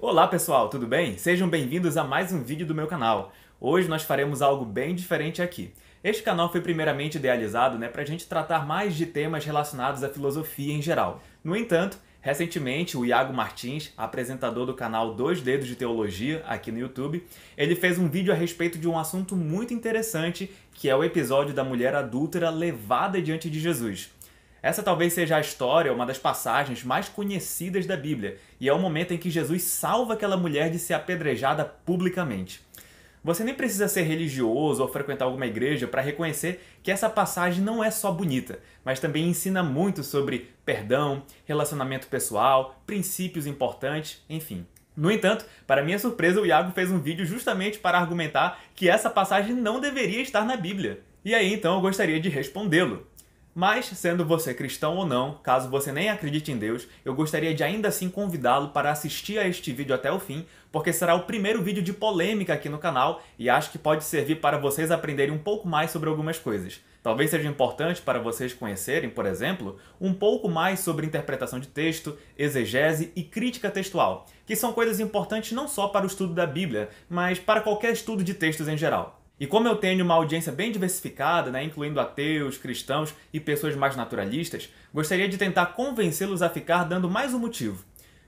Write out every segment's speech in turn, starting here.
Olá pessoal, tudo bem? Sejam bem-vindos a mais um vídeo do meu canal. Hoje nós faremos algo bem diferente aqui. Este canal foi primeiramente idealizado para a gente tratar mais de temas relacionados à filosofia em geral. No entanto, recentemente o Iago Martins, apresentador do canal Dois Dedos de Teologia aqui no YouTube, ele fez um vídeo a respeito de um assunto muito interessante, que é o episódio da mulher adúltera levada diante de Jesus. Essa talvez seja a história, uma das passagens mais conhecidas da Bíblia, e é o momento em que Jesus salva aquela mulher de ser apedrejada publicamente. Você nem precisa ser religioso ou frequentar alguma igreja para reconhecer que essa passagem não é só bonita, mas também ensina muito sobre perdão, relacionamento pessoal, princípios importantes, enfim. No entanto, para minha surpresa, o Iago fez um vídeo justamente para argumentar que essa passagem não deveria estar na Bíblia. E aí então eu gostaria de respondê-lo. Mas, sendo você cristão ou não, caso você nem acredite em Deus, eu gostaria de ainda assim convidá-lo para assistir a este vídeo até o fim, porque será o primeiro vídeo de polêmica aqui no canal e acho que pode servir para vocês aprenderem um pouco mais sobre algumas coisas. Talvez seja importante para vocês conhecerem, por exemplo, um pouco mais sobre interpretação de texto, exegese e crítica textual, que são coisas importantes não só para o estudo da Bíblia, mas para qualquer estudo de textos em geral. E como eu tenho uma audiência bem diversificada, incluindo ateus, cristãos e pessoas mais naturalistas, gostaria de tentar convencê-los a ficar dando mais um motivo.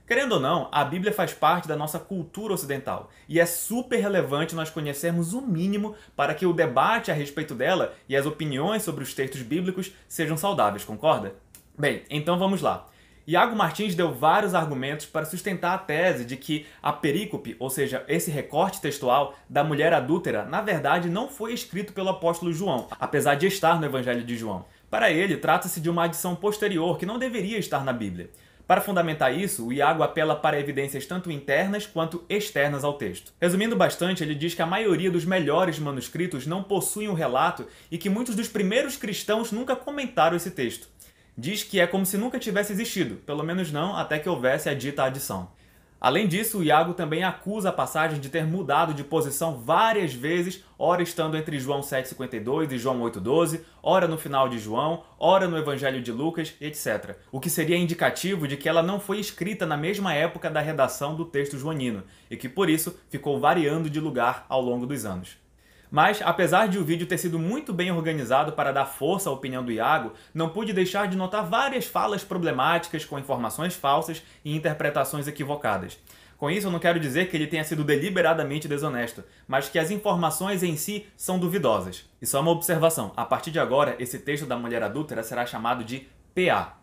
Querendo ou não, a Bíblia faz parte da nossa cultura ocidental, e é super relevante nós conhecermos o mínimo para que o debate a respeito dela e as opiniões sobre os textos bíblicos sejam saudáveis, concorda? Bem, então vamos lá. Iago Martins deu vários argumentos para sustentar a tese de que a perícope, ou seja, esse recorte textual da mulher adúltera, na verdade não foi escrito pelo apóstolo João, apesar de estar no Evangelho de João. Para ele, trata-se de uma adição posterior que não deveria estar na Bíblia. Para fundamentar isso, o Iago apela para evidências tanto internas quanto externas ao texto. Resumindo bastante, ele diz que a maioria dos melhores manuscritos não possuem um relato e que muitos dos primeiros cristãos nunca comentaram esse texto. Diz que é como se nunca tivesse existido, pelo menos não até que houvesse a dita adição. Além disso, o Iago também acusa a passagem de ter mudado de posição várias vezes, ora estando entre João 7,52 e João 8,12, ora no final de João, ora no Evangelho de Lucas, etc. O que seria indicativo de que ela não foi escrita na mesma época da redação do texto joanino, e que por isso ficou variando de lugar ao longo dos anos. Mas, apesar de o vídeo ter sido muito bem organizado para dar força à opinião do Iago, não pude deixar de notar várias falas problemáticas com informações falsas e interpretações equivocadas. Com isso, eu não quero dizer que ele tenha sido deliberadamente desonesto, mas que as informações em si são duvidosas. E só uma observação, a partir de agora, esse texto da mulher adúltera será chamado de PA.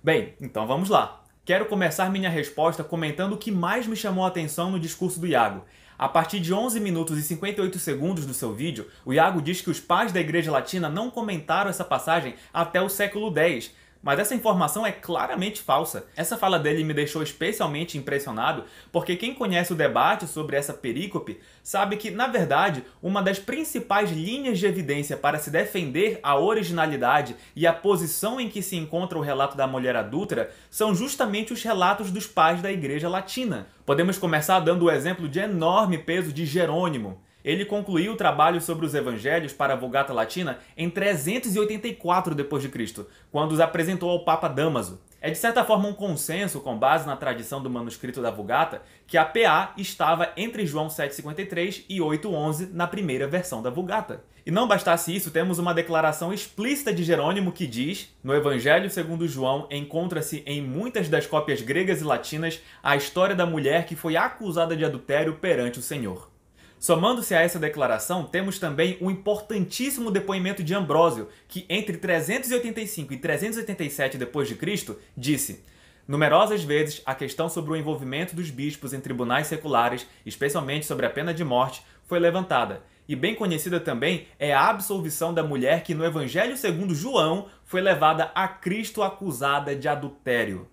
Bem, então vamos lá. Quero começar minha resposta comentando o que mais me chamou a atenção no discurso do Iago. A partir de 11 minutos e 58 segundos do seu vídeo, o Iago diz que os pais da Igreja Latina não comentaram essa passagem até o século X. Mas essa informação é claramente falsa. Essa fala dele me deixou especialmente impressionado, porque quem conhece o debate sobre essa perícope sabe que, na verdade, uma das principais linhas de evidência para se defender a originalidade e a posição em que se encontra o relato da mulher adúltera são justamente os relatos dos pais da Igreja Latina. Podemos começar dando o exemplo de enorme peso de Jerônimo. Ele concluiu o trabalho sobre os evangelhos para a Vulgata Latina em 384 d.C., quando os apresentou ao Papa Dámaso. É de certa forma um consenso, com base na tradição do manuscrito da Vulgata, que a PA estava entre João 7,53 e 8,11 na primeira versão da Vulgata. E não bastasse isso, temos uma declaração explícita de Jerônimo que diz: no Evangelho segundo João encontra-se em muitas das cópias gregas e latinas a história da mulher que foi acusada de adultério perante o Senhor. Somando-se a essa declaração, temos também um importantíssimo depoimento de Ambrósio, que entre 385 e 387 d.C. disse: numerosas vezes a questão sobre o envolvimento dos bispos em tribunais seculares, especialmente sobre a pena de morte, foi levantada. E bem conhecida também é a absolvição da mulher que no Evangelho segundo João foi levada a Cristo acusada de adultério.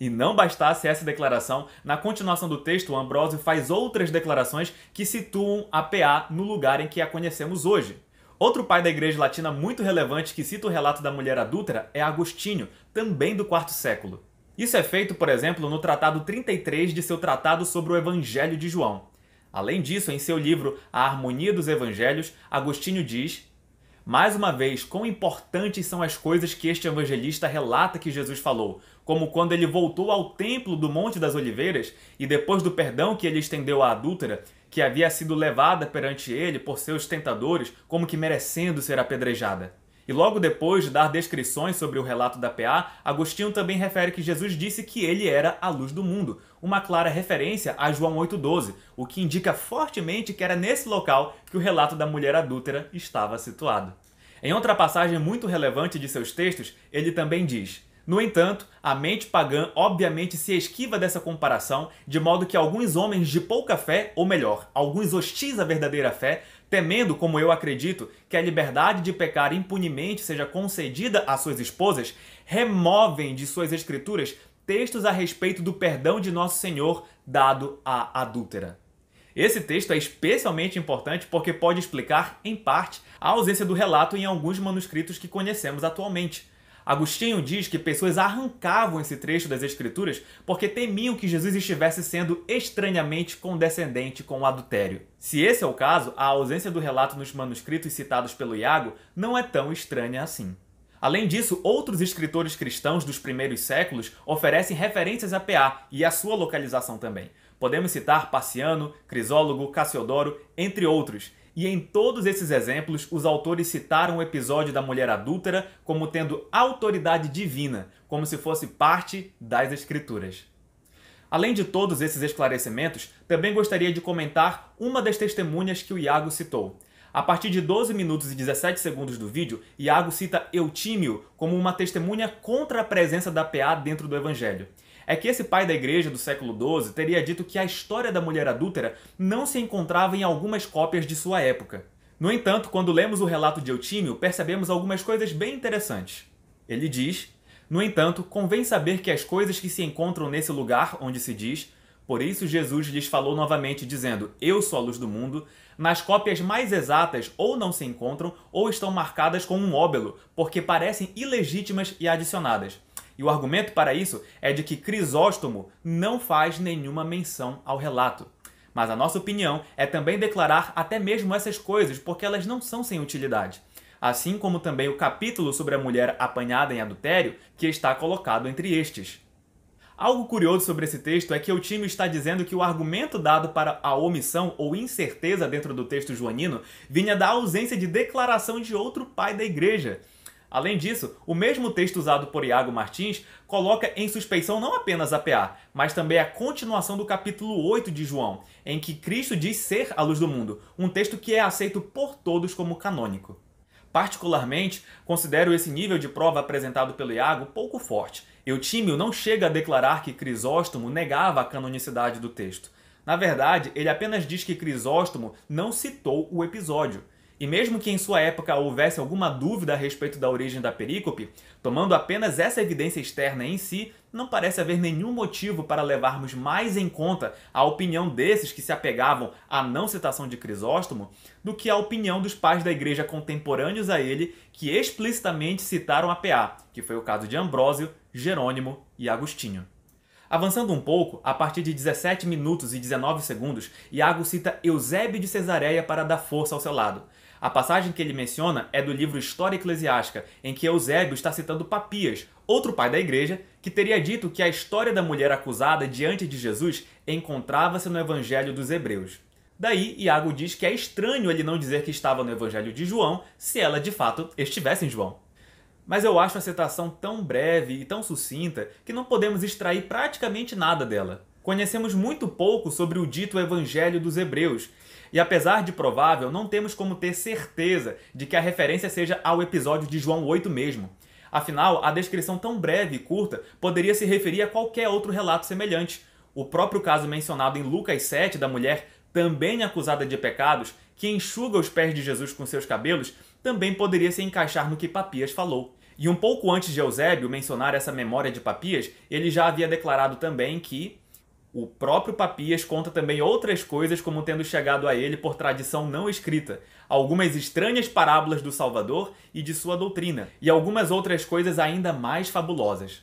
E não bastasse essa declaração, na continuação do texto, Ambrósio faz outras declarações que situam a PA no lugar em que a conhecemos hoje. Outro pai da Igreja Latina muito relevante que cita o relato da mulher adúltera é Agostinho, também do IV século. Isso é feito, por exemplo, no Tratado 33 de seu Tratado sobre o Evangelho de João. Além disso, em seu livro A Harmonia dos Evangelhos, Agostinho diz: Mais uma vez, quão importantes são as coisas que este evangelista relata que Jesus falou, como quando ele voltou ao templo do Monte das Oliveiras e depois do perdão que ele estendeu à adúltera, que havia sido levada perante ele por seus tentadores, como que merecendo ser apedrejada. E logo depois de dar descrições sobre o relato da PA, Agostinho também refere que Jesus disse que ele era a luz do mundo, uma clara referência a João 8,12, o que indica fortemente que era nesse local que o relato da mulher adúltera estava situado. Em outra passagem muito relevante de seus textos, ele também diz: no entanto, a mente pagã obviamente se esquiva dessa comparação, de modo que alguns homens de pouca fé, ou melhor, alguns hostis à verdadeira fé, temendo, como eu acredito, que a liberdade de pecar impunemente seja concedida às suas esposas, removem de suas escrituras textos a respeito do perdão de Nosso Senhor dado à adúltera. Esse texto é especialmente importante porque pode explicar, em parte, a ausência do relato em alguns manuscritos que conhecemos atualmente. Agostinho diz que pessoas arrancavam esse trecho das Escrituras porque temiam que Jesus estivesse sendo estranhamente condescendente com o adultério. Se esse é o caso, a ausência do relato nos manuscritos citados pelo Iago não é tão estranha assim. Além disso, outros escritores cristãos dos primeiros séculos oferecem referências a PA e a sua localização também. Podemos citar Paciano, Crisólogo, Cassiodoro, entre outros. E em todos esses exemplos, os autores citaram o episódio da mulher adúltera como tendo autoridade divina, como se fosse parte das Escrituras. Além de todos esses esclarecimentos, também gostaria de comentar uma das testemunhas que o Iago citou. A partir de 12 minutos e 17 segundos do vídeo, Iago cita Eutímio como uma testemunha contra a presença da PA dentro do Evangelho. É que esse pai da igreja do século XII teria dito que a história da mulher adúltera não se encontrava em algumas cópias de sua época. No entanto, quando lemos o relato de Eutímio, percebemos algumas coisas bem interessantes. Ele diz: no entanto, convém saber que as coisas que se encontram nesse lugar onde se diz, por isso Jesus lhes falou novamente dizendo, eu sou a luz do mundo, nas cópias mais exatas ou não se encontram ou estão marcadas com um óbelo, porque parecem ilegítimas e adicionadas. E o argumento para isso é de que Crisóstomo não faz nenhuma menção ao relato. Mas a nossa opinião é também declarar até mesmo essas coisas, porque elas não são sem utilidade. Assim como também o capítulo sobre a mulher apanhada em adultério, que está colocado entre estes. Algo curioso sobre esse texto é que Eutímio está dizendo que o argumento dado para a omissão ou incerteza dentro do texto joanino vinha da ausência de declaração de outro pai da igreja. Além disso, o mesmo texto usado por Iago Martins coloca em suspeição não apenas a PA, mas também a continuação do capítulo 8 de João, em que Cristo diz ser a luz do mundo, um texto que é aceito por todos como canônico. Particularmente, considero esse nível de prova apresentado pelo Iago pouco forte. Eutímio não chega a declarar que Crisóstomo negava a canonicidade do texto. Na verdade, ele apenas diz que Crisóstomo não citou o episódio. E mesmo que em sua época houvesse alguma dúvida a respeito da origem da perícope, tomando apenas essa evidência externa em si, não parece haver nenhum motivo para levarmos mais em conta a opinião desses que se apegavam à não citação de Crisóstomo do que a opinião dos pais da igreja contemporâneos a ele que explicitamente citaram a PA, que foi o caso de Ambrósio, Jerônimo e Agostinho. Avançando um pouco, a partir de 17 minutos e 19 segundos, Iago cita Eusébio de Cesareia para dar força ao seu lado. A passagem que ele menciona é do livro História Eclesiástica, em que Eusébio está citando Papias, outro pai da igreja, que teria dito que a história da mulher acusada diante de Jesus encontrava-se no Evangelho dos Hebreus. Daí, Iago diz que é estranho ele não dizer que estava no Evangelho de João, se ela de fato estivesse em João. Mas eu acho a citação tão breve e tão sucinta que não podemos extrair praticamente nada dela. Conhecemos muito pouco sobre o dito Evangelho dos Hebreus, e apesar de provável, não temos como ter certeza de que a referência seja ao episódio de João 8 mesmo. Afinal, a descrição tão breve e curta poderia se referir a qualquer outro relato semelhante. O próprio caso mencionado em Lucas 7 da mulher, também acusada de pecados, que enxuga os pés de Jesus com seus cabelos, também poderia se encaixar no que Papias falou. E um pouco antes de Eusébio mencionar essa memória de Papias, ele já havia declarado também que o próprio Papias conta também outras coisas como tendo chegado a ele por tradição não escrita, algumas estranhas parábolas do Salvador e de sua doutrina, e algumas outras coisas ainda mais fabulosas.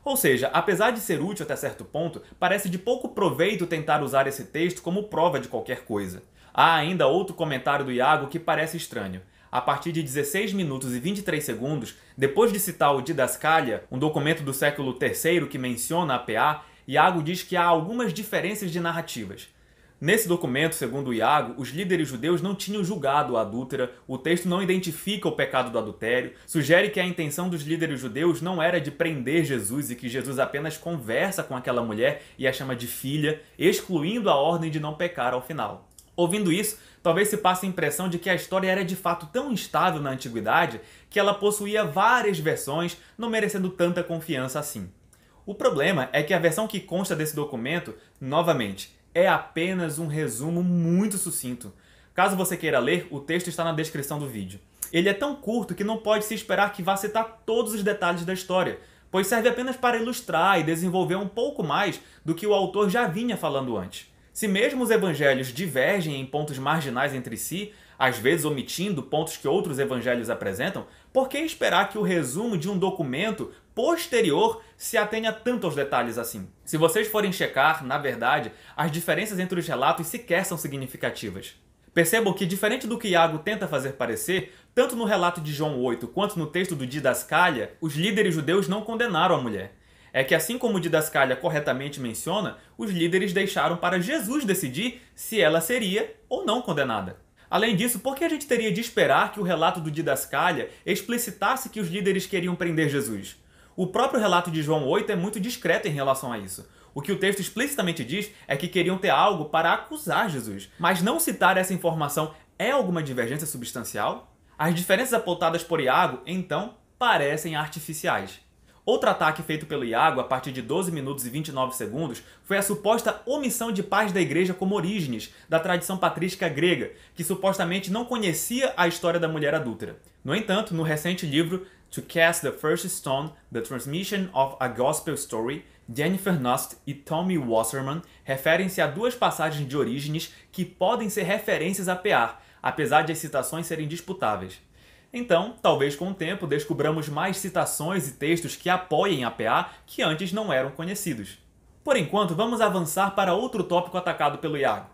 Ou seja, apesar de ser útil até certo ponto, parece de pouco proveito tentar usar esse texto como prova de qualquer coisa. Há ainda outro comentário do Iago que parece estranho. a partir de 16 minutos e 23 segundos, depois de citar o Didascalia, um documento do século III que menciona a PA, Iago diz que há algumas diferenças de narrativas. Nesse documento, segundo Iago, os líderes judeus não tinham julgado a adúltera, o texto não identifica o pecado do adultério, sugere que a intenção dos líderes judeus não era de prender Jesus e que Jesus apenas conversa com aquela mulher e a chama de filha, excluindo a ordem de não pecar ao final. Ouvindo isso, talvez se passe a impressão de que a história era de fato tão instável na antiguidade que ela possuía várias versões, não merecendo tanta confiança assim. O problema é que a versão que consta desse documento, novamente, é apenas um resumo muito sucinto. Caso você queira ler, o texto está na descrição do vídeo. Ele é tão curto que não pode se esperar que vá citar todos os detalhes da história, pois serve apenas para ilustrar e desenvolver um pouco mais do que o autor já vinha falando antes. Se mesmo os evangelhos divergem em pontos marginais entre si, às vezes omitindo pontos que outros evangelhos apresentam, por que esperar que o resumo de um documento posterior se atenha tanto aos detalhes assim? Se vocês forem checar, na verdade, as diferenças entre os relatos sequer são significativas. Percebam que, diferente do que Iago tenta fazer parecer, tanto no relato de João 8 quanto no texto do Didascalia, os líderes judeus não condenaram a mulher. É que, assim como o Didascalia corretamente menciona, os líderes deixaram para Jesus decidir se ela seria ou não condenada. Além disso, por que a gente teria de esperar que o relato do Didascalia explicitasse que os líderes queriam prender Jesus? O próprio relato de João 8 é muito discreto em relação a isso. O que o texto explicitamente diz é que queriam ter algo para acusar Jesus. Mas não citar essa informação é alguma divergência substancial? As diferenças apontadas por Iago, então, parecem artificiais. Outro ataque feito pelo Iago, a partir de 12 minutos e 29 segundos, foi a suposta omissão de pais da igreja como Orígenes, da tradição patrística grega, que supostamente não conhecia a história da mulher adúltera. No entanto, no recente livro To Cast the First Stone, The Transmission of a Gospel Story, Jennifer Nust e Tommy Wasserman referem-se a duas passagens de Orígenes que podem ser referências a PA, apesar de as citações serem disputáveis. Então, talvez com o tempo descobramos mais citações e textos que apoiem a PA que antes não eram conhecidos. Por enquanto, vamos avançar para outro tópico atacado pelo Iago.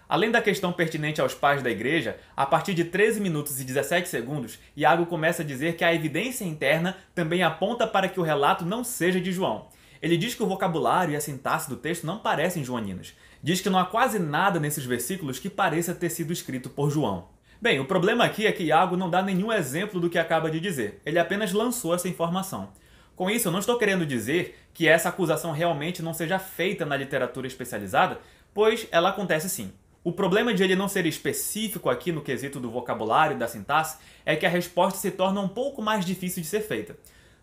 Além da questão pertinente aos pais da igreja, a partir de 13 minutos e 17 segundos, Iago começa a dizer que a evidência interna também aponta para que o relato não seja de João. Ele diz que o vocabulário e a sintaxe do texto não parecem joaninos. Diz que não há quase nada nesses versículos que pareça ter sido escrito por João. Bem, o problema aqui é que Iago não dá nenhum exemplo do que acaba de dizer. Ele apenas lançou essa informação. Com isso, eu não estou querendo dizer que essa acusação realmente não seja feita na literatura especializada, pois ela acontece sim. O problema de ele não ser específico aqui no quesito do vocabulário e da sintaxe é que a resposta se torna um pouco mais difícil de ser feita.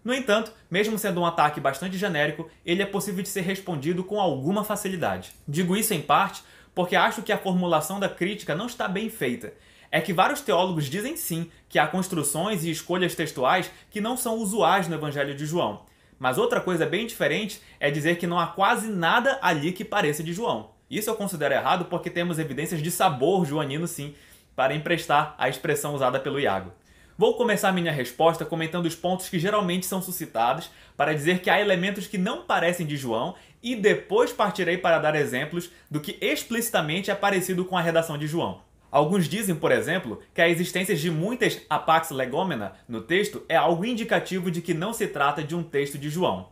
No entanto, mesmo sendo um ataque bastante genérico, ele é possível de ser respondido com alguma facilidade. Digo isso em parte porque acho que a formulação da crítica não está bem feita. É que vários teólogos dizem sim que há construções e escolhas textuais que não são usuais no Evangelho de João. Mas outra coisa bem diferente é dizer que não há quase nada ali que pareça de João. Isso eu considero errado porque temos evidências de sabor joanino sim, para emprestar a expressão usada pelo Iago. Vou começar minha resposta comentando os pontos que geralmente são suscitados para dizer que há elementos que não parecem de João e depois partirei para dar exemplos do que explicitamente é parecido com a redação de João. Alguns dizem, por exemplo, que a existência de muitas apax legomena no texto é algo indicativo de que não se trata de um texto de João.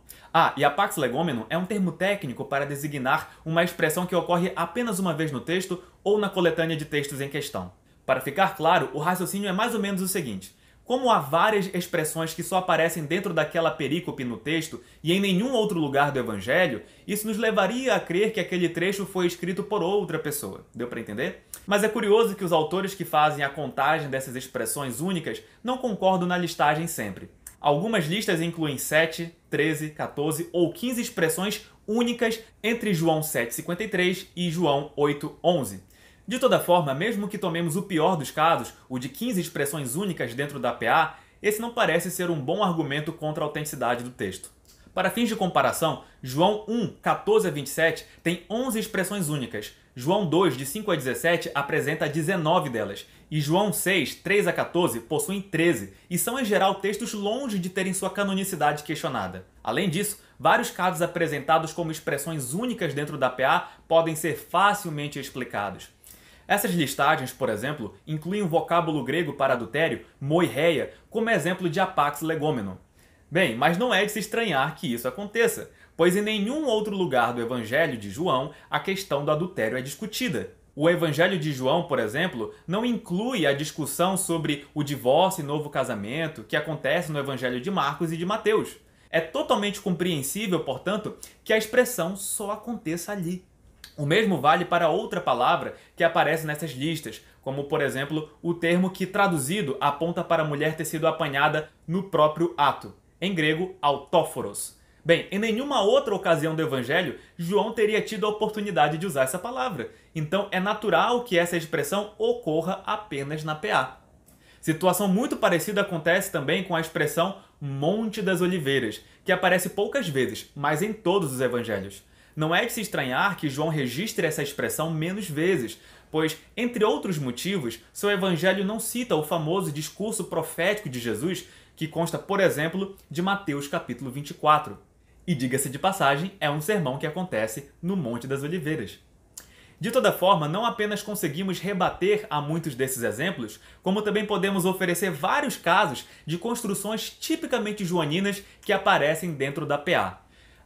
E apax legomeno é um termo técnico para designar uma expressão que ocorre apenas uma vez no texto ou na coletânea de textos em questão. Para ficar claro, o raciocínio é mais ou menos o seguinte. Como há várias expressões que só aparecem dentro daquela perícope no texto e em nenhum outro lugar do Evangelho, isso nos levaria a crer que aquele trecho foi escrito por outra pessoa. Deu para entender? Mas é curioso que os autores que fazem a contagem dessas expressões únicas não concordam na listagem sempre. Algumas listas incluem 7, 13, 14 ou 15 expressões únicas entre João 7,53 e João 8,11. De toda forma, mesmo que tomemos o pior dos casos, o de 15 expressões únicas dentro da PA, esse não parece ser um bom argumento contra a autenticidade do texto. Para fins de comparação, João 1, 14 a 27 tem 11 expressões únicas, João 2, de 5 a 17, apresenta 19 delas, e João 6, 3 a 14, possuem 13, e são em geral textos longe de terem sua canonicidade questionada. Além disso, vários casos apresentados como expressões únicas dentro da PA podem ser facilmente explicados. Essas listagens, por exemplo, incluem o vocábulo grego para adultério, moireia, como exemplo de apax legomeno. Bem, mas não é de se estranhar que isso aconteça, pois em nenhum outro lugar do Evangelho de João a questão do adultério é discutida. O Evangelho de João, por exemplo, não inclui a discussão sobre o divórcio e novo casamento que acontece no Evangelho de Marcos e de Mateus. É totalmente compreensível, portanto, que a expressão só aconteça ali. O mesmo vale para outra palavra que aparece nessas listas, como, por exemplo, o termo que, traduzido, aponta para a mulher ter sido apanhada no próprio ato, em grego, autóforos. Bem, em nenhuma outra ocasião do Evangelho, João teria tido a oportunidade de usar essa palavra. Então, é natural que essa expressão ocorra apenas na PA. Situação muito parecida acontece também com a expressão Monte das Oliveiras, que aparece poucas vezes, mas em todos os evangelhos. Não é de se estranhar que João registre essa expressão menos vezes, pois, entre outros motivos, seu evangelho não cita o famoso discurso profético de Jesus, que consta, por exemplo, de Mateus capítulo 24. E, diga-se de passagem, é um sermão que acontece no Monte das Oliveiras. De toda forma, não apenas conseguimos rebater a muitos desses exemplos, como também podemos oferecer vários casos de construções tipicamente joaninas que aparecem dentro da PA.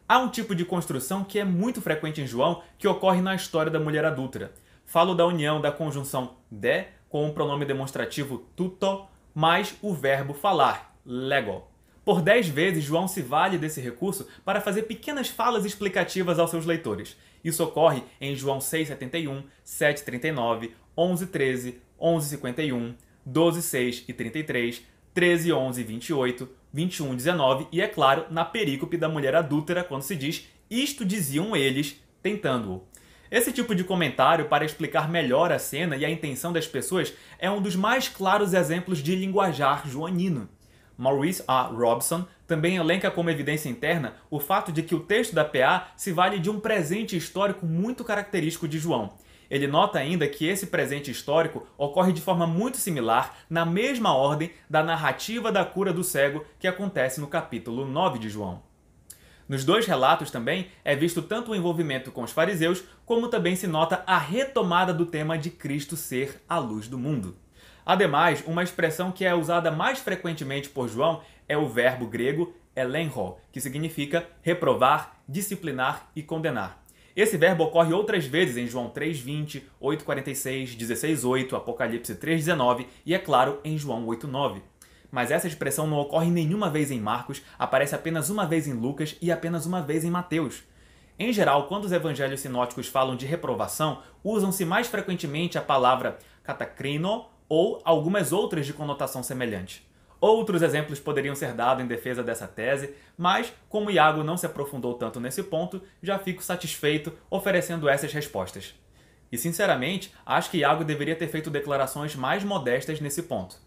Há um tipo de construção que é muito frequente em João, que ocorre na história da mulher adúltera. Falo da união da conjunção de com o pronome demonstrativo tuto, mais o verbo falar, lego. Por 10 vezes, João se vale desse recurso para fazer pequenas falas explicativas aos seus leitores. Isso ocorre em João 6,71, 7,39, 11,13, 11,51, 12,6 e 33, 13,11 e 28, 21,19 e, é claro, na perícope da mulher adúltera, quando se diz "isto diziam eles, tentando-o". Esse tipo de comentário para explicar melhor a cena e a intenção das pessoas é um dos mais claros exemplos de linguajar joanino. Maurice A. Robson também elenca como evidência interna o fato de que o texto da PA se vale de um presente histórico muito característico de João. Ele nota ainda que esse presente histórico ocorre de forma muito similar, na mesma ordem da narrativa da cura do cego que acontece no capítulo 9 de João. Nos dois relatos também é visto tanto o envolvimento com os fariseus, como também se nota a retomada do tema de Cristo ser a luz do mundo. Ademais, uma expressão que é usada mais frequentemente por João é o verbo grego elenho, que significa reprovar, disciplinar e condenar. Esse verbo ocorre outras vezes em João 3,20, 8,46, 16,8, Apocalipse 3,19 e, é claro, em João 8,9. Mas essa expressão não ocorre nenhuma vez em Marcos, aparece apenas uma vez em Lucas e apenas uma vez em Mateus. Em geral, quando os evangelhos sinóticos falam de reprovação, usam-se mais frequentemente a palavra katakrino ou algumas outras de conotação semelhante. Outros exemplos poderiam ser dados em defesa dessa tese, mas, como Iago não se aprofundou tanto nesse ponto, já fico satisfeito oferecendo essas respostas. E, sinceramente, acho que Iago deveria ter feito declarações mais modestas nesse ponto.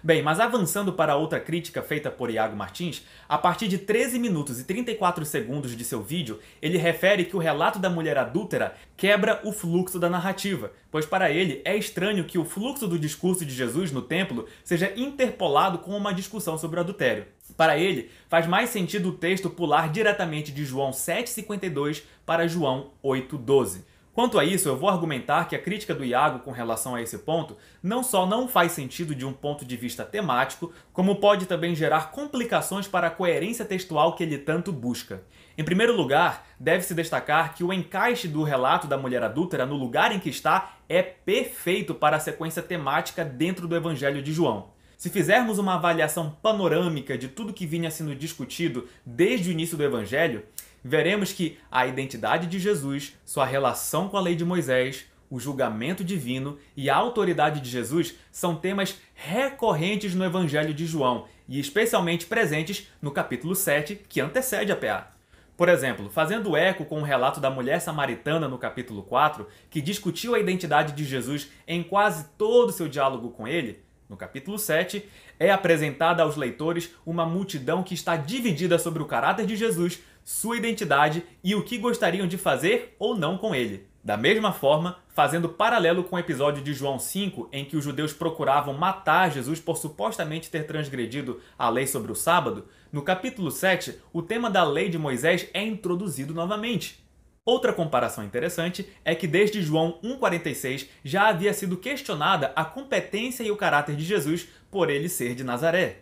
Bem, mas avançando para outra crítica feita por Iago Martins, a partir de 13 minutos e 34 segundos de seu vídeo, ele refere que o relato da mulher adúltera quebra o fluxo da narrativa, pois para ele é estranho que o fluxo do discurso de Jesus no templo seja interpolado com uma discussão sobre o adultério. Para ele, faz mais sentido o texto pular diretamente de João 7,52 para João 8,12. Quanto a isso, eu vou argumentar que a crítica do Iago com relação a esse ponto não só não faz sentido de um ponto de vista temático, como pode também gerar complicações para a coerência textual que ele tanto busca. Em primeiro lugar, deve-se destacar que o encaixe do relato da mulher adúltera no lugar em que está é perfeito para a sequência temática dentro do Evangelho de João. Se fizermos uma avaliação panorâmica de tudo que vinha sendo discutido desde o início do Evangelho, veremos que a identidade de Jesus, sua relação com a lei de Moisés, o julgamento divino e a autoridade de Jesus são temas recorrentes no Evangelho de João e especialmente presentes no capítulo 7, que antecede a PA. Por exemplo, fazendo eco com o relato da mulher samaritana no capítulo 4, que discutiu a identidade de Jesus em quase todo o seu diálogo com ele, no capítulo 7, é apresentada aos leitores uma multidão que está dividida sobre o caráter de Jesus, sua identidade e o que gostariam de fazer ou não com ele. Da mesma forma, fazendo paralelo com o episódio de João 5, em que os judeus procuravam matar Jesus por supostamente ter transgredido a lei sobre o sábado, no capítulo 7, o tema da lei de Moisés é introduzido novamente. Outra comparação interessante é que desde João 1,46 já havia sido questionada a competência e o caráter de Jesus por ele ser de Nazaré.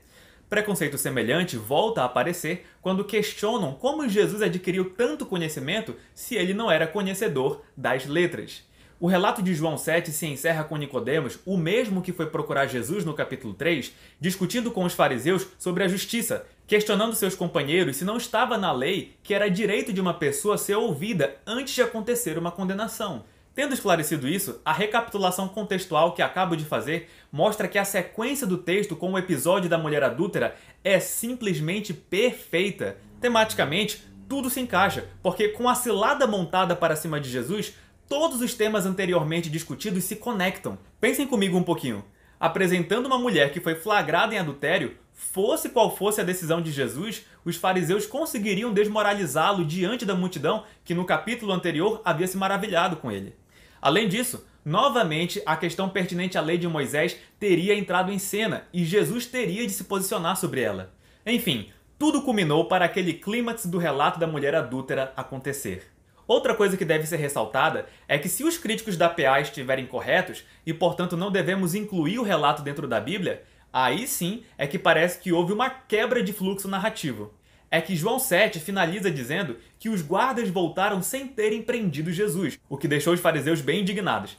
Preconceito semelhante volta a aparecer quando questionam como Jesus adquiriu tanto conhecimento se ele não era conhecedor das letras. O relato de João 7 se encerra com Nicodemos, o mesmo que foi procurar Jesus no capítulo 3, discutindo com os fariseus sobre a justiça, questionando seus companheiros se não estava na lei que era direito de uma pessoa ser ouvida antes de acontecer uma condenação. Tendo esclarecido isso, a recapitulação contextual que acabo de fazer mostra que a sequência do texto com o episódio da mulher adúltera é simplesmente perfeita. Tematicamente, tudo se encaixa, porque com a cilada montada para cima de Jesus, todos os temas anteriormente discutidos se conectam. Pensem comigo um pouquinho. Apresentando uma mulher que foi flagrada em adultério, fosse qual fosse a decisão de Jesus, os fariseus conseguiriam desmoralizá-lo diante da multidão que no capítulo anterior havia se maravilhado com ele. Além disso, novamente a questão pertinente à lei de Moisés teria entrado em cena e Jesus teria de se posicionar sobre ela. Enfim, tudo culminou para aquele clímax do relato da mulher adúltera acontecer. Outra coisa que deve ser ressaltada é que se os críticos da PA estiverem corretos e, portanto, não devemos incluir o relato dentro da Bíblia, aí sim é que parece que houve uma quebra de fluxo narrativo. É que João 7 finaliza dizendo que os guardas voltaram sem terem prendido Jesus, o que deixou os fariseus bem indignados.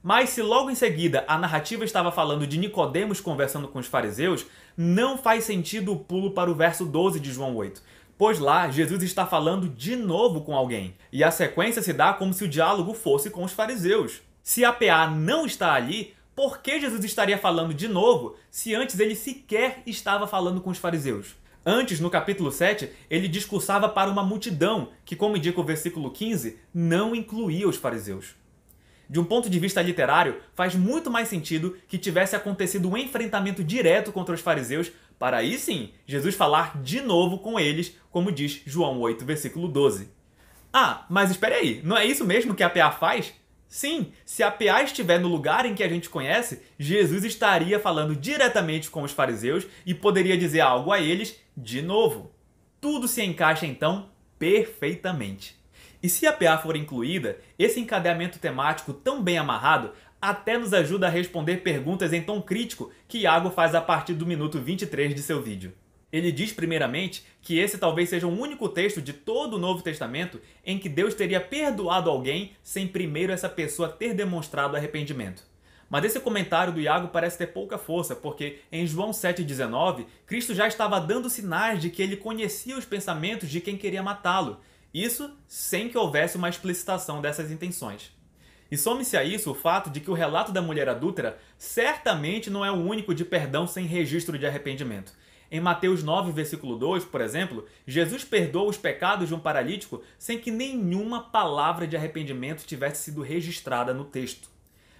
Mas se logo em seguida a narrativa estava falando de Nicodemos conversando com os fariseus, não faz sentido o pulo para o verso 12 de João 8. Pois lá, Jesus está falando de novo com alguém, e a sequência se dá como se o diálogo fosse com os fariseus. Se a PA não está ali, por que Jesus estaria falando de novo se antes ele sequer estava falando com os fariseus? Antes, no capítulo 7, ele discursava para uma multidão, que, como indica o versículo 15, não incluía os fariseus. De um ponto de vista literário, faz muito mais sentido que tivesse acontecido um enfrentamento direto contra os fariseus, para aí sim, Jesus falar de novo com eles, como diz João 8, versículo 12. Ah, mas espere aí, não é isso mesmo que a PA faz? Sim, se a PA estiver no lugar em que a gente conhece, Jesus estaria falando diretamente com os fariseus e poderia dizer algo a eles de novo. Tudo se encaixa então perfeitamente. E se a PA for incluída, esse encadeamento temático tão bem amarrado até nos ajuda a responder perguntas em tom crítico que Iago faz a partir do minuto 23 de seu vídeo. Ele diz primeiramente que esse talvez seja o único texto de todo o Novo Testamento em que Deus teria perdoado alguém sem primeiro essa pessoa ter demonstrado arrependimento. Mas esse comentário do Iago parece ter pouca força, porque em João 7,19, Cristo já estava dando sinais de que ele conhecia os pensamentos de quem queria matá-lo. Isso sem que houvesse uma explicitação dessas intenções. E some-se a isso o fato de que o relato da mulher adúltera certamente não é o único de perdão sem registro de arrependimento. Em Mateus 9, versículo 2, por exemplo, Jesus perdoa os pecados de um paralítico sem que nenhuma palavra de arrependimento tivesse sido registrada no texto.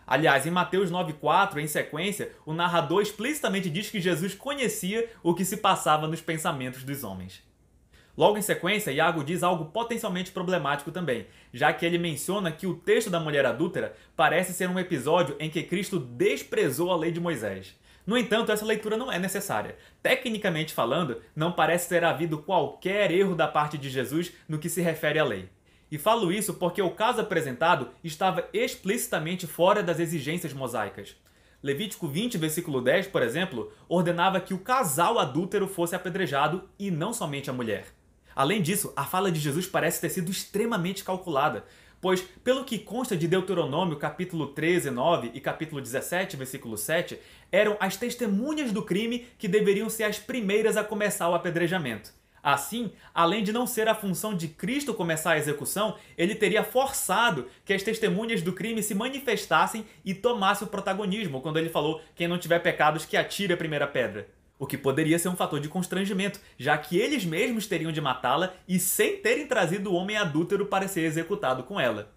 Aliás, em Mateus 9,4, em sequência, o narrador explicitamente diz que Jesus conhecia o que se passava nos pensamentos dos homens. Logo em sequência, Iago diz algo potencialmente problemático também, já que ele menciona que o texto da mulher adúltera parece ser um episódio em que Cristo desprezou a lei de Moisés. No entanto, essa leitura não é necessária. Tecnicamente falando, não parece ter havido qualquer erro da parte de Jesus no que se refere à lei. E falo isso porque o caso apresentado estava explicitamente fora das exigências mosaicas. Levítico 20, versículo 10, por exemplo, ordenava que o casal adúltero fosse apedrejado e não somente a mulher. Além disso, a fala de Jesus parece ter sido extremamente calculada, pois, pelo que consta de Deuteronômio capítulo 13, 9 e capítulo 17, versículo 7, eram as testemunhas do crime que deveriam ser as primeiras a começar o apedrejamento. Assim, além de não ser a função de Cristo começar a execução, ele teria forçado que as testemunhas do crime se manifestassem e tomassem o protagonismo, quando ele falou: quem não tiver pecados que atire a primeira pedra. O que poderia ser um fator de constrangimento, já que eles mesmos teriam de matá-la e sem terem trazido o homem adúltero para ser executado com ela.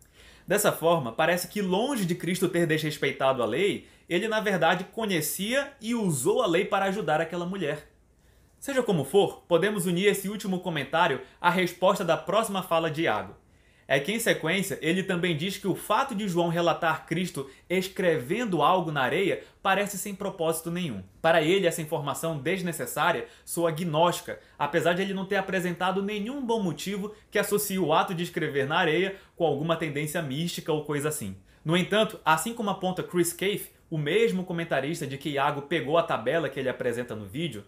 Dessa forma, parece que longe de Cristo ter desrespeitado a lei, ele na verdade conhecia e usou a lei para ajudar aquela mulher. Seja como for, podemos unir esse último comentário à resposta da próxima fala de Iago. é que, em sequência, ele também diz que o fato de João relatar Cristo escrevendo algo na areia parece sem propósito nenhum. Para ele, essa informação desnecessária soa gnóstica, apesar de ele não ter apresentado nenhum bom motivo que associe o ato de escrever na areia com alguma tendência mística ou coisa assim. No entanto, assim como aponta Chris Caffe, o mesmo comentarista de que Iago pegou a tabela que ele apresenta no vídeo,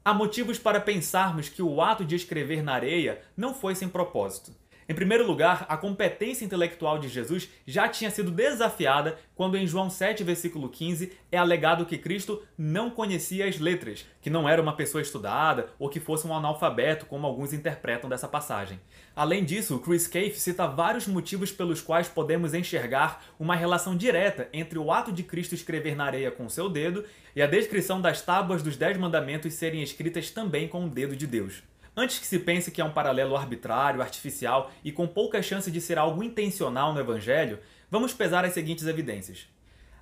há motivos para pensarmos que o ato de escrever na areia não foi sem propósito. Em primeiro lugar, a competência intelectual de Jesus já tinha sido desafiada quando em João 7, versículo 15, é alegado que Cristo não conhecia as letras, que não era uma pessoa estudada ou que fosse um analfabeto, como alguns interpretam dessa passagem. Além disso, Chris Caffe cita vários motivos pelos quais podemos enxergar uma relação direta entre o ato de Cristo escrever na areia com o seu dedo e a descrição das tábuas dos 10 mandamentos serem escritas também com o dedo de Deus. Antes que se pense que é um paralelo arbitrário, artificial e com pouca chance de ser algo intencional no Evangelho, vamos pesar as seguintes evidências.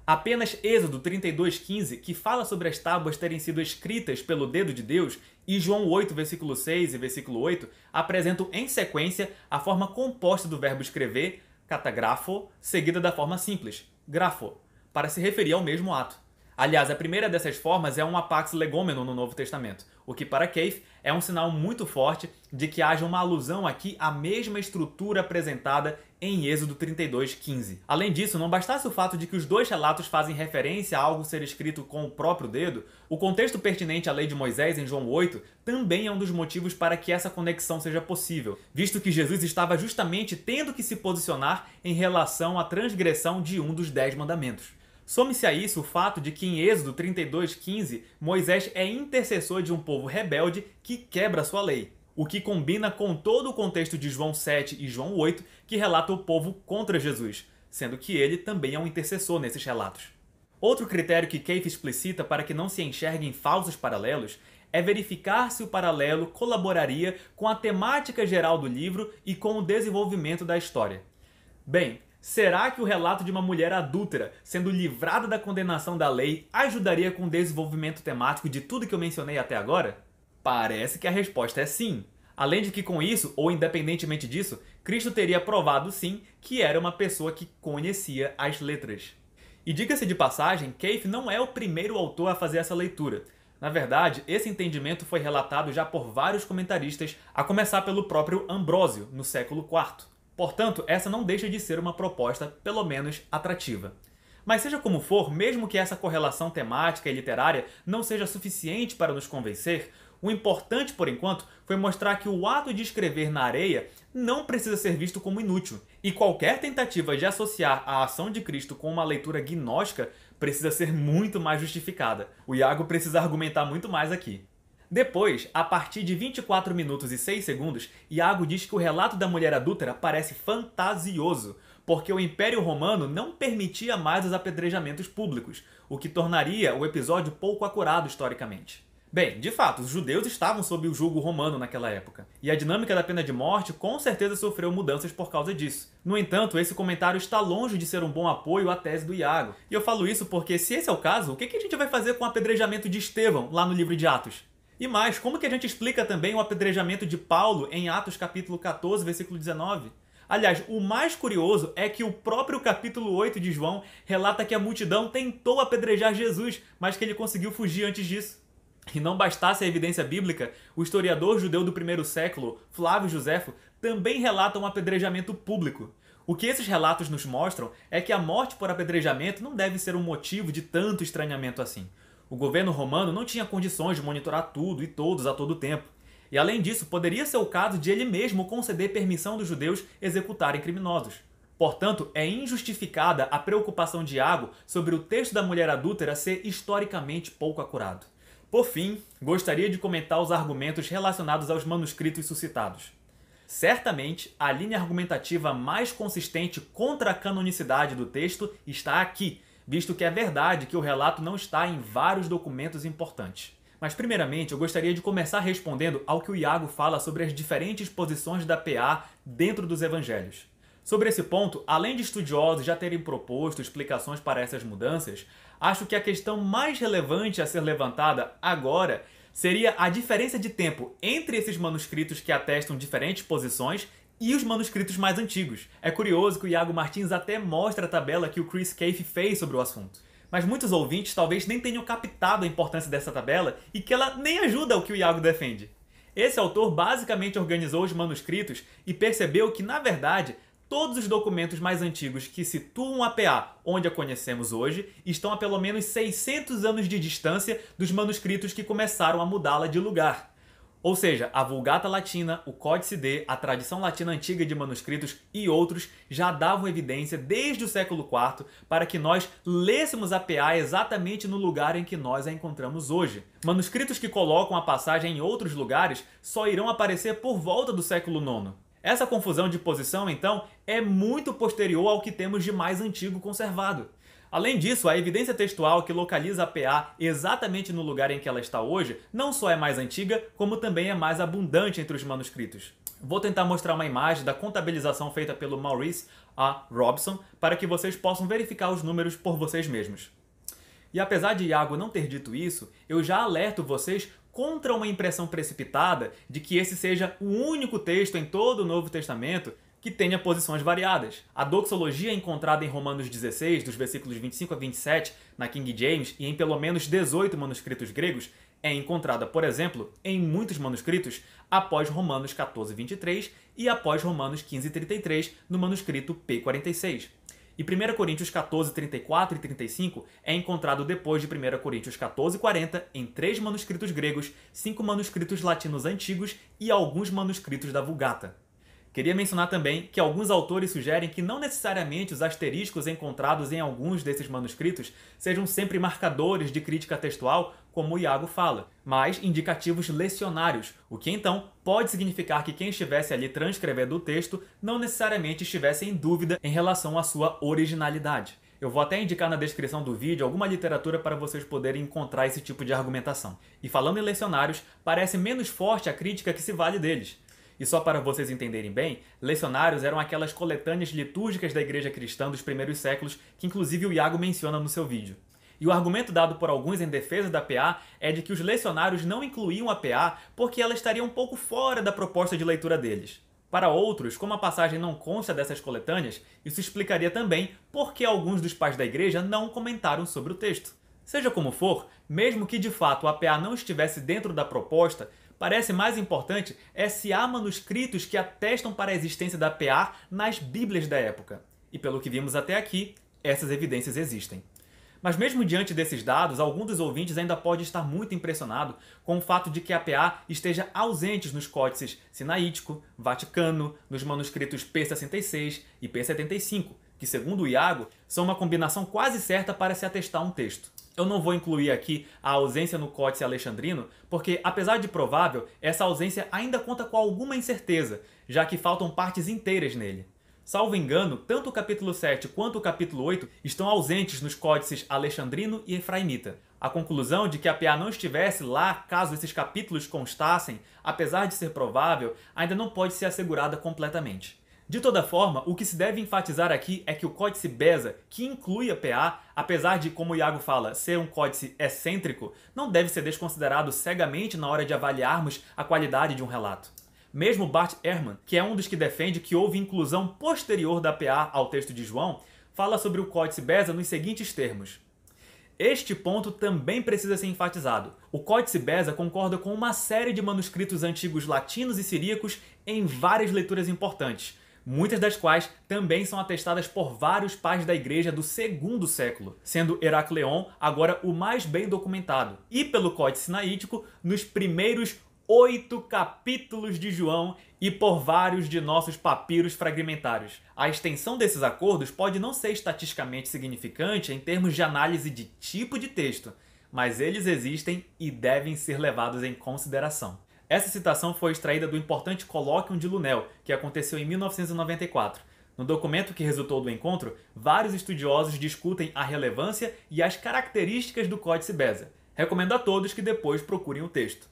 Apenas Êxodo 32:15, que fala sobre as tábuas terem sido escritas pelo dedo de Deus, e João 8, versículo 6 e versículo 8, apresentam em sequência a forma composta do verbo escrever, katagrafo, seguida da forma simples, grafo, para se referir ao mesmo ato. Aliás, a primeira dessas formas é um apax legômeno no Novo Testamento, o que para Caffe é um sinal muito forte de que haja uma alusão aqui à mesma estrutura apresentada em Êxodo 32:15. Além disso, não bastasse o fato de que os dois relatos fazem referência a algo ser escrito com o próprio dedo, o contexto pertinente à lei de Moisés em João 8 também é um dos motivos para que essa conexão seja possível, visto que Jesus estava justamente tendo que se posicionar em relação à transgressão de um dos 10 mandamentos. Some-se a isso o fato de que em Êxodo 32:15, Moisés é intercessor de um povo rebelde que quebra sua lei, o que combina com todo o contexto de João 7 e João 8, que relata o povo contra Jesus, sendo que ele também é um intercessor nesses relatos. Outro critério que Caffe explicita para que não se enxerguem falsos paralelos é verificar se o paralelo colaboraria com a temática geral do livro e com o desenvolvimento da história. Bem, será que o relato de uma mulher adúltera sendo livrada da condenação da lei ajudaria com o desenvolvimento temático de tudo que eu mencionei até agora? Parece que a resposta é sim. Além de que com isso, ou independentemente disso, Cristo teria provado sim que era uma pessoa que conhecia as letras. E diga-se de passagem, Caffe não é o primeiro autor a fazer essa leitura. Na verdade, esse entendimento foi relatado já por vários comentaristas, a começar pelo próprio Ambrósio, no século IV. Portanto, essa não deixa de ser uma proposta, pelo menos, atrativa. Mas seja como for, mesmo que essa correlação temática e literária não seja suficiente para nos convencer, o importante, por enquanto, foi mostrar que o ato de escrever na areia não precisa ser visto como inútil, e qualquer tentativa de associar a ação de Cristo com uma leitura gnóstica precisa ser muito mais justificada. O Iago precisa argumentar muito mais aqui. Depois, a partir de 24 minutos e 6 segundos, Iago diz que o relato da mulher adúltera parece fantasioso, porque o Império Romano não permitia mais os apedrejamentos públicos, o que tornaria o episódio pouco acurado historicamente. Bem, de fato, os judeus estavam sob o jugo romano naquela época, e a dinâmica da pena de morte com certeza sofreu mudanças por causa disso. No entanto, esse comentário está longe de ser um bom apoio à tese do Iago. E eu falo isso porque, se esse é o caso, o que a gente vai fazer com o apedrejamento de Estevão lá no livro de Atos? E mais, como que a gente explica também o apedrejamento de Paulo em Atos capítulo 14, versículo 19? Aliás, o mais curioso é que o próprio capítulo 8 de João relata que a multidão tentou apedrejar Jesus, mas que ele conseguiu fugir antes disso. E não bastasse a evidência bíblica, o historiador judeu do primeiro século, Flávio Josefo, também relata um apedrejamento público. O que esses relatos nos mostram é que a morte por apedrejamento não deve ser um motivo de tanto estranhamento assim. O governo romano não tinha condições de monitorar tudo e todos a todo tempo. E além disso, poderia ser o caso de ele mesmo conceder permissão dos judeus executarem criminosos. Portanto, é injustificada a preocupação de Iago sobre o texto da mulher adúltera ser historicamente pouco acurado. Por fim, gostaria de comentar os argumentos relacionados aos manuscritos suscitados. Certamente, a linha argumentativa mais consistente contra a canonicidade do texto está aqui, visto que é verdade que o relato não está em vários documentos importantes. Mas primeiramente eu gostaria de começar respondendo ao que o Iago fala sobre as diferentes posições da PA dentro dos evangelhos. Sobre esse ponto, além de estudiosos já terem proposto explicações para essas mudanças, acho que a questão mais relevante a ser levantada agora seria a diferença de tempo entre esses manuscritos que atestam diferentes posições e os manuscritos mais antigos. É curioso que o Iago Martins até mostra a tabela que o Chris Caffe fez sobre o assunto. Mas muitos ouvintes talvez nem tenham captado a importância dessa tabela e que ela nem ajuda o que o Iago defende. Esse autor basicamente organizou os manuscritos e percebeu que, na verdade, todos os documentos mais antigos que situam a PA onde a conhecemos hoje estão a pelo menos 600 anos de distância dos manuscritos que começaram a mudá-la de lugar. Ou seja, a Vulgata Latina, o Códice D, a tradição latina antiga de manuscritos e outros já davam evidência desde o século IV para que nós lêssemos a PA exatamente no lugar em que nós a encontramos hoje. Manuscritos que colocam a passagem em outros lugares só irão aparecer por volta do século IX. Essa confusão de posição, então, é muito posterior ao que temos de mais antigo conservado. Além disso, a evidência textual que localiza a PA exatamente no lugar em que ela está hoje não só é mais antiga, como também é mais abundante entre os manuscritos. Vou tentar mostrar uma imagem da contabilização feita pelo Maurice A. Robson para que vocês possam verificar os números por vocês mesmos. E apesar de Iago não ter dito isso, eu já alerto vocês contra uma impressão precipitada de que esse seja o único texto em todo o Novo Testamento que tenha posições variadas. A doxologia encontrada em Romanos 16, dos versículos 25 a 27, na King James, e em pelo menos 18 manuscritos gregos, é encontrada, por exemplo, em muitos manuscritos após Romanos 14, 23 e após Romanos 15, 33, no manuscrito P46. E 1 Coríntios 14, 34 e 35 é encontrado depois de 1 Coríntios 14, 40 em 3 manuscritos gregos, 5 manuscritos latinos antigos e alguns manuscritos da Vulgata. Queria mencionar também que alguns autores sugerem que não necessariamente os asteriscos encontrados em alguns desses manuscritos sejam sempre marcadores de crítica textual, como o Iago fala, mas indicativos lecionários, o que então pode significar que quem estivesse ali transcrevendo o texto não necessariamente estivesse em dúvida em relação à sua originalidade. Eu vou até indicar na descrição do vídeo alguma literatura para vocês poderem encontrar esse tipo de argumentação. E falando em lecionários, parece menos forte a crítica que se vale deles. E só para vocês entenderem bem, lecionários eram aquelas coletâneas litúrgicas da igreja cristã dos primeiros séculos que inclusive o Iago menciona no seu vídeo. E o argumento dado por alguns em defesa da PA é de que os lecionários não incluíam a PA porque ela estaria um pouco fora da proposta de leitura deles. Para outros, como a passagem não consta dessas coletâneas, isso explicaria também por que alguns dos pais da igreja não comentaram sobre o texto. Seja como for, mesmo que de fato a PA não estivesse dentro da proposta, parece mais importante é se há manuscritos que atestam para a existência da PA nas Bíblias da época. E pelo que vimos até aqui, essas evidências existem. Mas mesmo diante desses dados, algum dos ouvintes ainda pode estar muito impressionado com o fato de que a PA esteja ausente nos códices Sinaítico, Vaticano, nos manuscritos P66 e P75, que segundo o Iago, são uma combinação quase certa para se atestar um texto. Eu não vou incluir aqui a ausência no Códice Alexandrino, porque, apesar de provável, essa ausência ainda conta com alguma incerteza, já que faltam partes inteiras nele. Salvo engano, tanto o capítulo 7 quanto o capítulo 8 estão ausentes nos códices Alexandrino e Efraimita. A conclusão de que a PA não estivesse lá caso esses capítulos constassem, apesar de ser provável, ainda não pode ser assegurada completamente. De toda forma, o que se deve enfatizar aqui é que o Códice Beza, que inclui a PA, apesar de, como o Iago fala, ser um códice excêntrico, não deve ser desconsiderado cegamente na hora de avaliarmos a qualidade de um relato. Mesmo Bart Ehrman, que é um dos que defende que houve inclusão posterior da PA ao texto de João, fala sobre o Códice Beza nos seguintes termos. Este ponto também precisa ser enfatizado. O Códice Beza concorda com uma série de manuscritos antigos latinos e siríacos em várias leituras importantes, muitas das quais também são atestadas por vários pais da igreja do segundo século, sendo Heracleon agora o mais bem documentado, e pelo Códice Sinaítico nos primeiros 8 capítulos de João e por vários de nossos papiros fragmentários. A extensão desses acordos pode não ser estatisticamente significante em termos de análise de tipo de texto, mas eles existem e devem ser levados em consideração. Essa citação foi extraída do importante Colóquium de Lunel, que aconteceu em 1994. No documento que resultou do encontro, vários estudiosos discutem a relevância e as características do Códice Beza. Recomendo a todos que depois procurem o texto.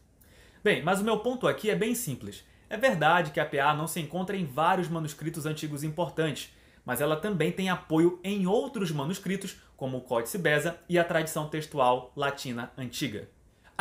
Bem, mas o meu ponto aqui é bem simples. É verdade que a PA não se encontra em vários manuscritos antigos importantes, mas ela também tem apoio em outros manuscritos, como o Códice Beza e a tradição textual latina antiga.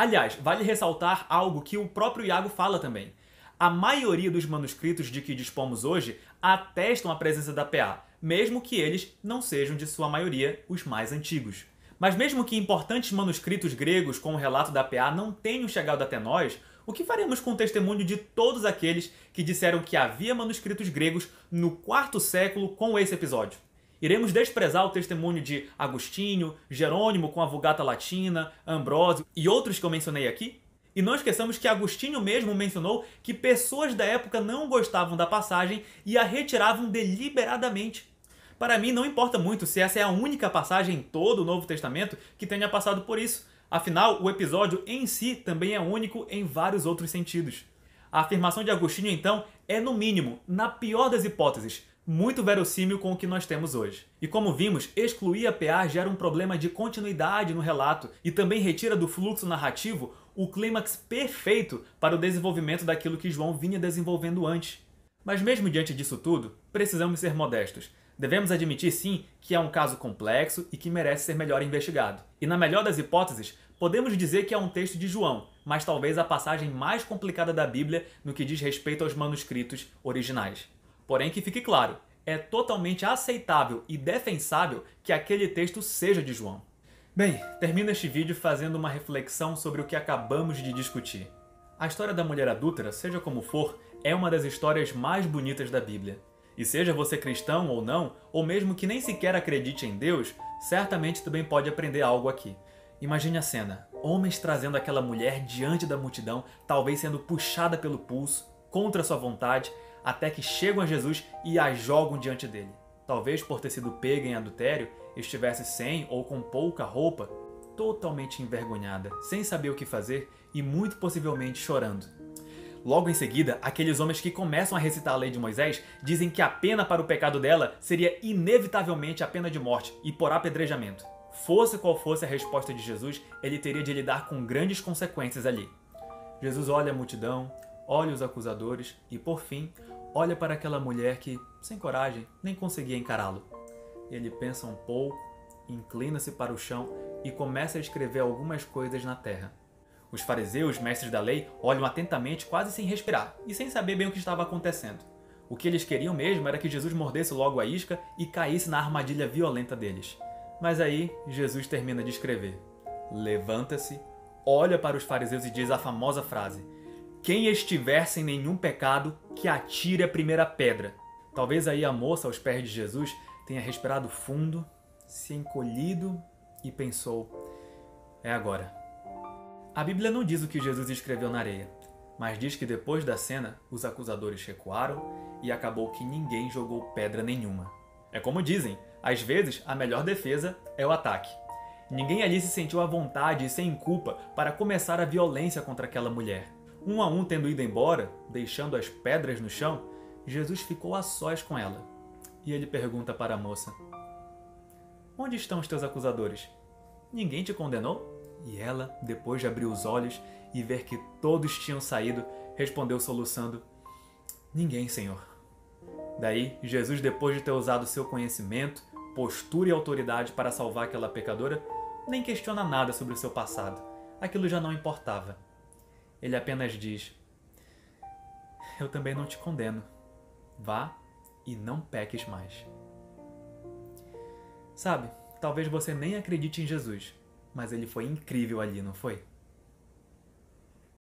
Aliás, vale ressaltar algo que o próprio Iago fala também. A maioria dos manuscritos de que dispomos hoje atestam a presença da PA, mesmo que eles não sejam, de sua maioria, os mais antigos. Mas mesmo que importantes manuscritos gregos com o relato da PA não tenham chegado até nós, o que faremos com o testemunho de todos aqueles que disseram que havia manuscritos gregos no quarto século com esse episódio? Iremos desprezar o testemunho de Agostinho, Jerônimo com a Vulgata Latina, Ambrósio e outros que eu mencionei aqui? E não esqueçamos que Agostinho mesmo mencionou que pessoas da época não gostavam da passagem e a retiravam deliberadamente. Para mim, não importa muito se essa é a única passagem em todo o Novo Testamento que tenha passado por isso. Afinal, o episódio em si também é único em vários outros sentidos. A afirmação de Agostinho, então, é no mínimo, na pior das hipóteses, muito verossímil com o que nós temos hoje. E como vimos, excluir a PA gera um problema de continuidade no relato e também retira do fluxo narrativo o clímax perfeito para o desenvolvimento daquilo que João vinha desenvolvendo antes. Mas mesmo diante disso tudo, precisamos ser modestos. Devemos admitir sim que é um caso complexo e que merece ser melhor investigado. E na melhor das hipóteses, podemos dizer que é um texto de João, mas talvez a passagem mais complicada da Bíblia no que diz respeito aos manuscritos originais. Porém, que fique claro, é totalmente aceitável e defensável que aquele texto seja de João. Bem, termino este vídeo fazendo uma reflexão sobre o que acabamos de discutir. A história da mulher adúltera, seja como for, é uma das histórias mais bonitas da Bíblia. E seja você cristão ou não, ou mesmo que nem sequer acredite em Deus, certamente também pode aprender algo aqui. Imagine a cena, homens trazendo aquela mulher diante da multidão, talvez sendo puxada pelo pulso, contra sua vontade, até que chegam a Jesus e a jogam diante dele. Talvez por ter sido pega em adultério, estivesse sem ou com pouca roupa, totalmente envergonhada, sem saber o que fazer e muito possivelmente chorando. Logo em seguida, aqueles homens que começam a recitar a lei de Moisés dizem que a pena para o pecado dela seria inevitavelmente a pena de morte e por apedrejamento. Fosse qual fosse a resposta de Jesus, ele teria de lidar com grandes consequências ali. Jesus olha a multidão, olha os acusadores e, por fim, olha para aquela mulher que, sem coragem, nem conseguia encará-lo. Ele pensa um pouco, inclina-se para o chão e começa a escrever algumas coisas na terra. Os fariseus, mestres da lei, olham atentamente, quase sem respirar, e sem saber bem o que estava acontecendo. O que eles queriam mesmo era que Jesus mordesse logo a isca e caísse na armadilha violenta deles. Mas aí, Jesus termina de escrever. Levanta-se, olha para os fariseus e diz a famosa frase: "Quem estiver sem nenhum pecado, que atire a primeira pedra." Talvez aí a moça aos pés de Jesus tenha respirado fundo, se encolhido e pensou: é agora. A Bíblia não diz o que Jesus escreveu na areia, mas diz que depois da cena, os acusadores recuaram e acabou que ninguém jogou pedra nenhuma. É como dizem, às vezes a melhor defesa é o ataque. Ninguém ali se sentiu à vontade e sem culpa para começar a violência contra aquela mulher. Um a um tendo ido embora, deixando as pedras no chão, Jesus ficou a sós com ela. E ele pergunta para a moça: "Onde estão os teus acusadores? Ninguém te condenou?" E ela, depois de abrir os olhos e ver que todos tinham saído, respondeu soluçando: "Ninguém, Senhor." Daí, Jesus, depois de ter usado seu conhecimento, postura e autoridade para salvar aquela pecadora, nem questiona nada sobre o seu passado. Aquilo já não importava. Ele apenas diz: "Eu também não te condeno. Vá e não peques mais." Sabe, talvez você nem acredite em Jesus, mas ele foi incrível ali, não foi?